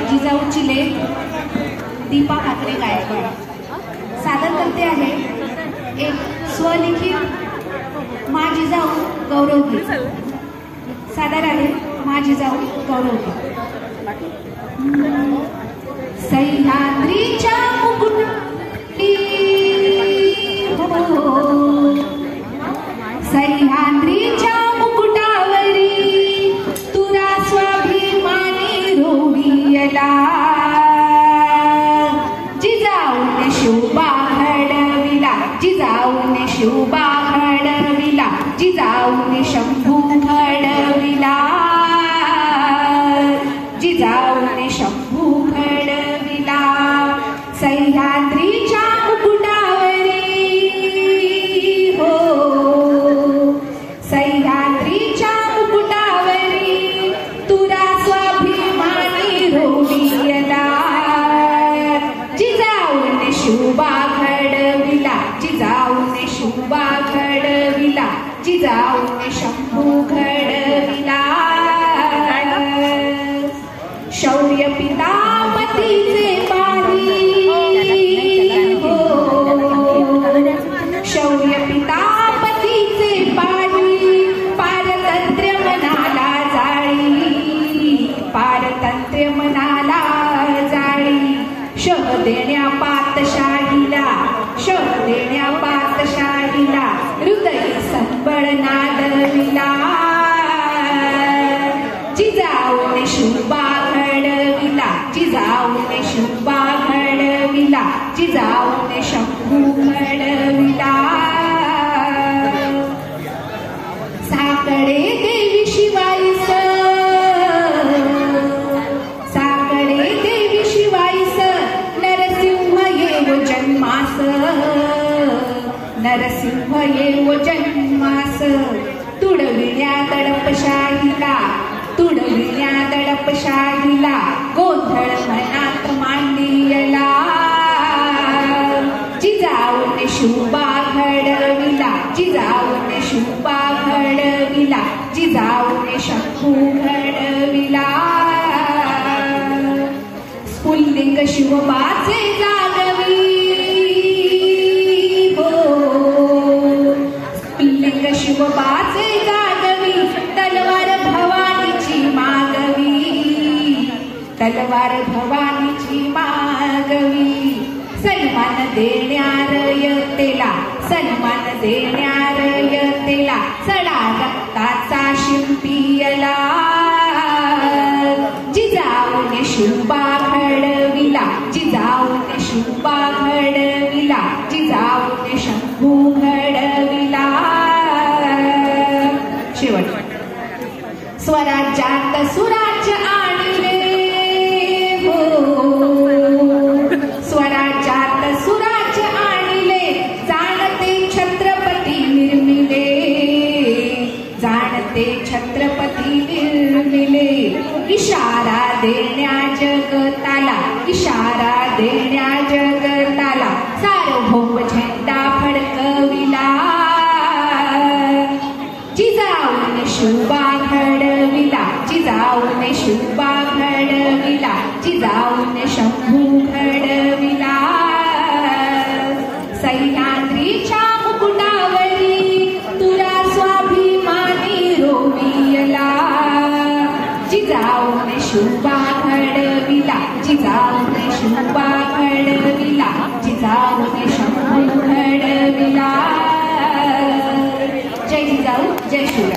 जिजाऊची लेक दीपा ठाकरे गायकवाड सादर करते आहे एक स्वलिखित मा जिजाऊ गौरवगीत सादर आहे मा जिजाऊ गौरवगीत। सह्याद्रीच्या मुकुटी सह्याद्रीच्या मुकुटावरी तुरा स्वाभिमानी रोवियला जिजाऊने शोभा घडविला जिजाऊने शोभा घडविला जिजाऊने शंभू घडविला जिजाऊने शंभू घडविला सह्याद्रीच्या मुकुटावरी हो सह्याद्रीच्या मुकुटावरी तुरा स्वाभिमानी रोवियला जिजाऊने शोभा घडविला जिजाऊने शोभा घडविला जिजाऊने शंभू घडविला शौर्य पितामतीचे पाणी हो शौर्य पितामतीचे पाणी पारतंत्र्य मनाला जाळी पारतंत्र्य मनाला जाळी शह देण्या पातशाहीला शह देण्या पातशाहीला हृदय संबळ नादविला जिजाऊने शोभा घडविला जिजाऊने शोभा घडविला जिजाऊने शंभू घडविला साकडे देवी शिवाईस साकडे देवी शिवाईस नरसिंह येव जन्मास नरसिंह येव जन्मास तुडविण्या दडपशाहीला तुडविण्या दडपशाहीला गोंधळ मनात मांडियला जिजाऊने शोभा घडविला जिजाऊने शोभा घडविला जिजाऊने शंभू घडविला स्फुल्लिंग शिवबाचे जागवी हो स्फुल्लिंग शिवबाचे जागवी तलवार भवानीची मागवी तलवार भवानीची मागवी सन्मान देण्यारयतेला सन्मान देण्यारयतेला सडा रक्ताचा शिंपियला जिजाऊने शोभा घडविला जिजाऊने शोभा घडविला जिजाऊने शंभू घडविला शेवट स्वराज्यात सुराज्य आणले हो स्वराज्यात सुराज्य आणले जाणते छत्रपती निर्मिले जाणते छत्रपती निर्मिले इशारा देण्या जगताला इशारा देण्या जगताला सार्वभौम झेंडा फडकविला जिजाऊने शोभा घडविला जिजाऊने शोभा घडविला जिजाऊने शंभू घडविला सह्याद्रीच्या मुकुटावरी तुरा स्वाभिमानी रोवियला जिजाऊने शोभा घडविला जिजाऊने शोभा घडविला जिजाऊने शंभू घडविला जय जिजाऊ जय शिव